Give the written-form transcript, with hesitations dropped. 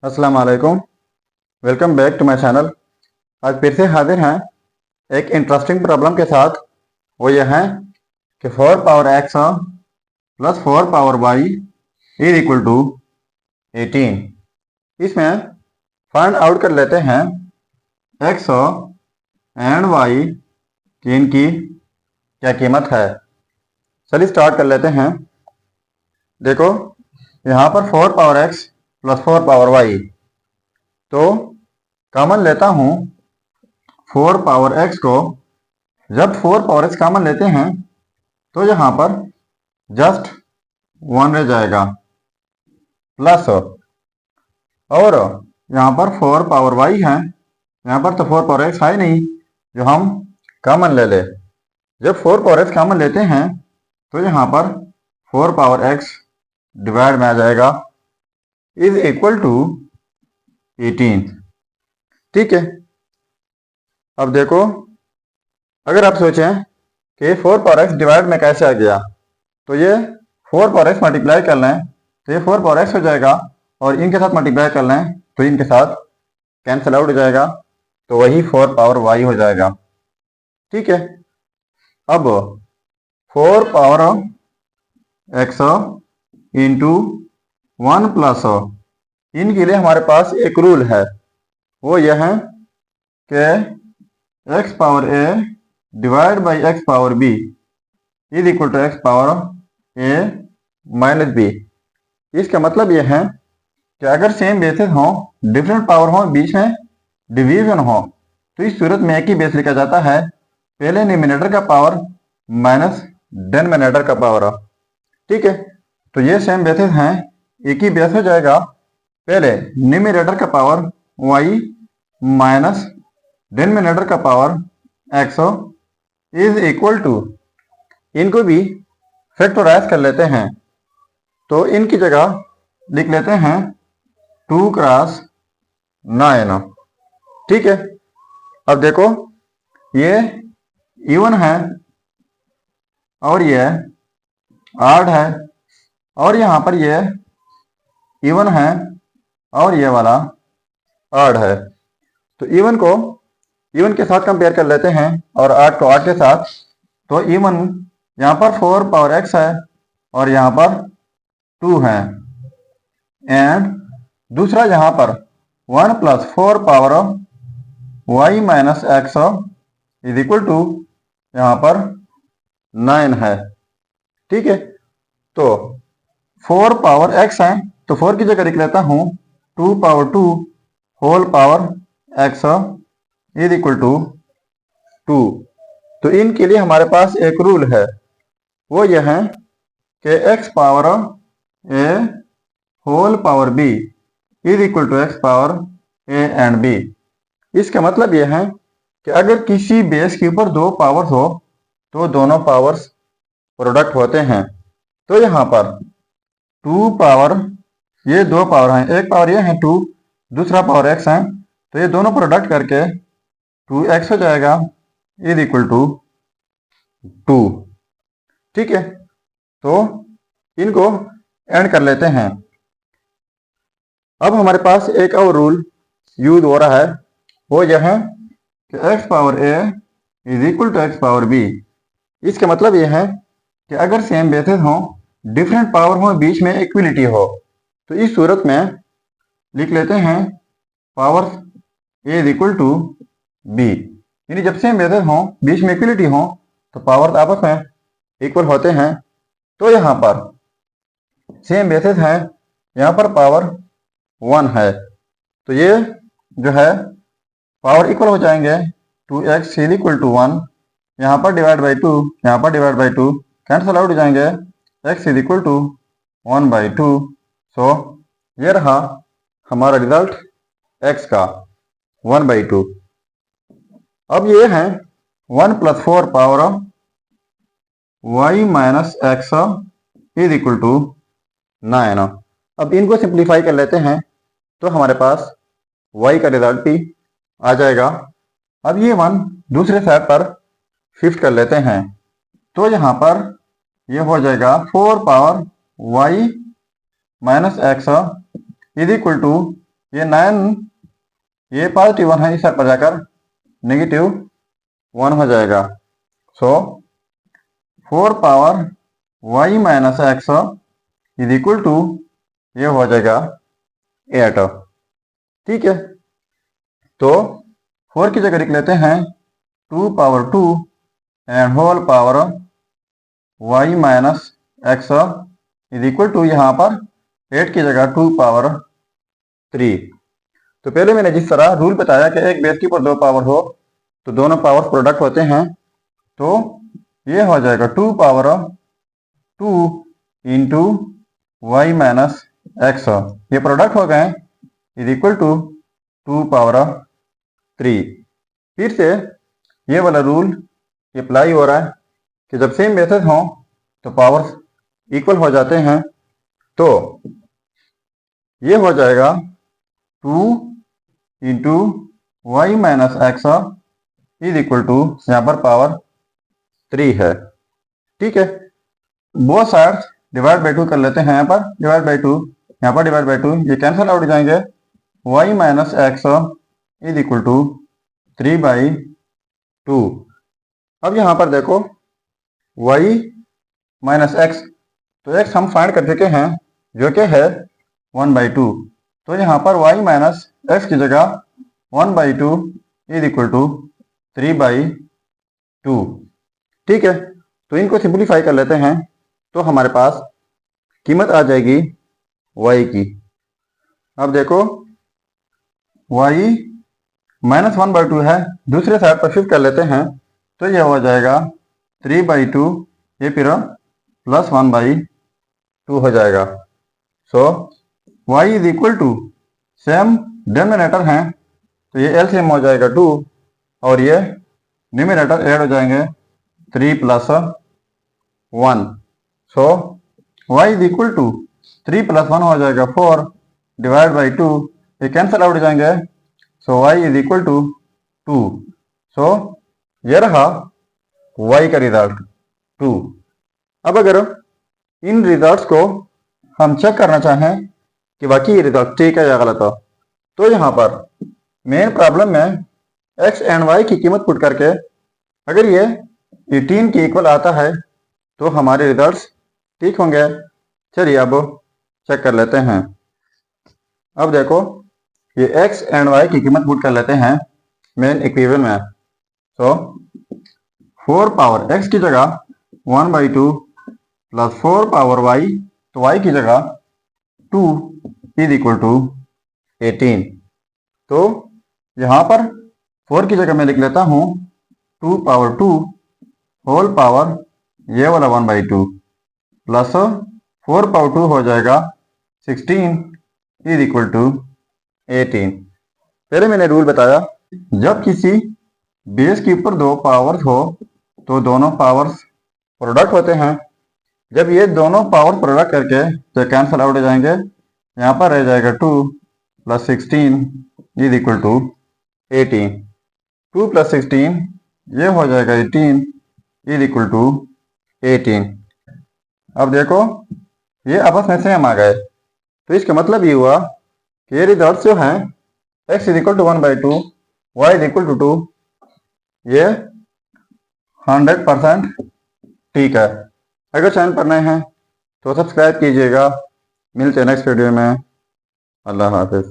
अस्सलाम वालेकुम। Welcome back to my channel. आज फिर से हाजिर हैं एक इंटरेस्टिंग प्रॉब्लम के साथ। वो यह है कि 4 power x plus 4 power y is equal to 18। इसमें फाइंड आउट कर लेते हैं एक्स एंड वाई की इनकी क्या कीमत है। चलिए स्टार्ट कर लेते हैं। देखो यहाँ पर 4 power x plus 4 power y, तो कॉमन लेता हूँ 4 पावर एक्स को। जब 4 पावर एक्स कॉमन लेते हैं तो यहाँ पर जस्ट 1 रह जाएगा, प्लस और यहाँ पर 4 पावर वाई है। यहाँ पर तो 4 पावर एक्स है नहीं जो हम कॉमन ले ले। जब 4 पावर एक्स कॉमन लेते हैं तो यहाँ पर 4 पावर एक्स डिवाइड में आ जाएगा इज इक्वल टू 18। ठीक है। अब देखो, अगर आप सोचें कि 4 पावर एक्स डिवाइड में कैसे आ गया, तो ये 4 पावर एक्स मल्टीप्लाई कर लें तो ये 4 पावर एक्स हो जाएगा, और इनके साथ मल्टीप्लाई कर लें तो इनके साथ कैंसिल आउट हो जाएगा, तो वही 4 पावर वाई हो जाएगा। ठीक है। अब 4 पावर एक्स इंटू 1 प्लस, इनके लिए हमारे पास एक रूल है। वो यह है कि x power a divide by x power b is equal to x power a minus b. इसका मतलब यह है कि अगर सेम बेसिस हो, डिफरेंट पावर हो, बीच में डिवीजन हो, तो इस सूरत में एक ही बेस लिखा जाता है, पहले न्यूमरेटर का पावर माइनस डिनोमिनेटर का पावर। ठीक है। तो ये सेम बेसिस हैं, एक ही बेस हो जाएगा, पहले न्यूमरेटर का पावर y माइनस डिनोमिनेटर का power x is equal to, इनको भी फैक्टराइज कर लेते हैं। तो इनकी जगह लिख लेते हैं 2 क्रॉस 9। ठीक है। अब देखो, ये इवन है और ये ऑड है, और यहाँ पर ये इवन है और ये वाला ऑड है। तो इवन को इवन के साथ कंपेयर कर लेते हैं और ऑड को ऑड के साथ। तो इवन यहाँ पर 4 पावर एक्स है और यहाँ पर 2 है, एंड दूसरा यहाँ पर 1 plus 4 power y minus x is equal to यहाँ पर 9 है। ठीक है। तो 4 पावर एक्स है, तो 4 की जगह लिख लेता हूँ 2 power 2 whole power x is equal to 2। तो इनके लिए हमारे पास एक रूल है। वो यह है कि x power a whole power b is equal to x power a and b. इसका मतलब यह है कि अगर किसी बेस के ऊपर 2 पावर्स हो तो दोनों पावर्स प्रोडक्ट होते हैं। तो यहाँ पर 2 पावर, ये 2 पावर हैं, एक पावर ये है 2, दूसरा पावर x है, तो ये दोनों प्रोडक्ट करके 2x हो जाएगा इज इक्वल टू 2। ठीक है। तो इनको एंड कर लेते हैं। अब हमारे पास एक और रूल यूज हो रहा है। वो यह है कि x power a is equal to x power b। इसका मतलब यह है कि अगर सेम बेसिस हो, डिफरेंट पावर हो, बीच में इक्विलिटी हो, तो इस सूरत में लिख लेते हैं power a is equal to b। यानी जब सेम बेसिस हो, बीच में इक्विलिटी हो, तो पावर आपस में इक्वल होते हैं। तो यहाँ पर सेम बेसिस है, यहाँ पर पावर 1 है, तो ये जो है पावर इक्वल हो जाएंगे। 2x इज इक्वल टू 1, यहाँ पर डिवाइड बाई 2, यहाँ पर डिवाइड बाई 2, कैंसिल आउट हो जाएंगे, x इज इक्वल टू 1/2। सो ये रहा हमारा रिजल्ट x का 1/2। अब ये है 1 plus 4 power y minus x is equal to 9। अब इनको सिंप्लीफाई कर लेते हैं तो हमारे पास y का रिजल्ट भी आ जाएगा। अब ये 1 दूसरे साइड पर शिफ्ट कर लेते हैं, तो यहाँ पर ये हो जाएगा 4 power y minus x is equal to, ये 9 ये पॉजिटिव 1 है, इस साइड पर जाकर नेगेटिव 1 हो जाएगा। So 4 power y minus x is equal to ये हो जाएगा 8। ठीक है, तो 4 की जगह लिख लेते हैं 2 power 2 and whole power y minus x is equal to यहाँ पर 8 की जगह 2 पावर 3। तो पहले मैंने जिस तरह रूल बताया कि एक बेस के ऊपर 2 पावर हो तो दोनों पावर प्रोडक्ट होते हैं, तो ये हो जाएगा 2 power 2 into y minus x, ये प्रोडक्ट हो गए इज इक्वल टू 2 पावर 3। फिर से ये वाला रूल अप्लाई हो रहा है कि जब सेम बेसेस हों तो पावर्स इक्वल हो जाते हैं, तो ये हो जाएगा 2 into y minus x is equal to यहाँ पर पावर 3 है। ठीक है, बोथ साइड्स डिवाइड बाई 2 कर लेते हैं। यहाँ पर डिवाइड बाई 2, यहाँ पर डिवाइड बाई 2, ये कैंसिल आउट हो जाएंगे। Y minus x is equal to 3/2। अब यहाँ पर देखो y माइनस एक्स, तो x हम फाइंड कर चुके हैं जो कि है 1/2, तो यहाँ पर y माइनस एक्स की जगह 1/2 इज इक्वल टू 3/2। ठीक है, तो इनको सिंप्लीफाई कर लेते हैं तो हमारे पास कीमत आ जाएगी y की। अब देखो y माइनस 1/2 है, दूसरे साइड पर शिफ्ट कर लेते हैं तो यह हो जाएगा 3/2, ये फिर प्लस 1/2 हो जाएगा। So y is equal to same denominator हैं तो ये एलसीएम हो जाएगा 2 और ये न्यूमरेटर ऐड हो जाएंगे 3 plus 1। So y is equal to 3 plus 1 हो जाएगा 4 डिवाइड बाई 2, ये कैंसिल आउट हो जाएंगे। सो y इज इक्वल टू 2। सो ये रहा y का रिजल्ट 2। अब अगर इन रिजल्ट्स को हम चेक करना चाहें कि बाकी ये रिजल्ट ठीक है या गलत हो, तो यहाँ पर मेन प्रॉब्लम में x एंड y की कीमत पुट करके अगर ये 18 के इक्वल आता है तो हमारे रिजल्ट्स ठीक होंगे। चलिए अब चेक कर लेते हैं। अब देखो ये x एंड y की कीमत पुट कर लेते हैं मेन इक्वेशन में। सो 4 पावर x की जगह 1/2 प्लस 4 पावर y, तो y की जगह 2 इज इक्वल टू 18। तो यहाँ पर 4 की जगह मैं लिख लेता हूँ 2 पावर 2 होल पावर ये वाला 1/2 प्लस 4 पावर 2 हो जाएगा 16 इज इक्वल टू 18। पहले मैंने रूल बताया जब किसी बेस के ऊपर 2 पावर्स हो तो दोनों पावर्स प्रोडक्ट होते हैं। जब ये दोनों पावर प्रोडक्ट करके तो कैंसिल आउट हो जाएंगे, यहाँ पर रह जाएगा 2 plus 16 is equal to 18। 2 plus 16 ये हो जाएगा 18 इज इक्वल टू 18। अब देखो ये आपस में सेम आ गए, तो इसका मतलब ये हुआ कि ये रिजल्ट जो हैं x is equal to 1/2, y is equal to 2, ये 100% ठीक है। अगर चैनल पर नए हैं तो सब्सक्राइब कीजिएगा। मिलते हैं नेक्स्ट वीडियो में। अल्लाह हाफिज़।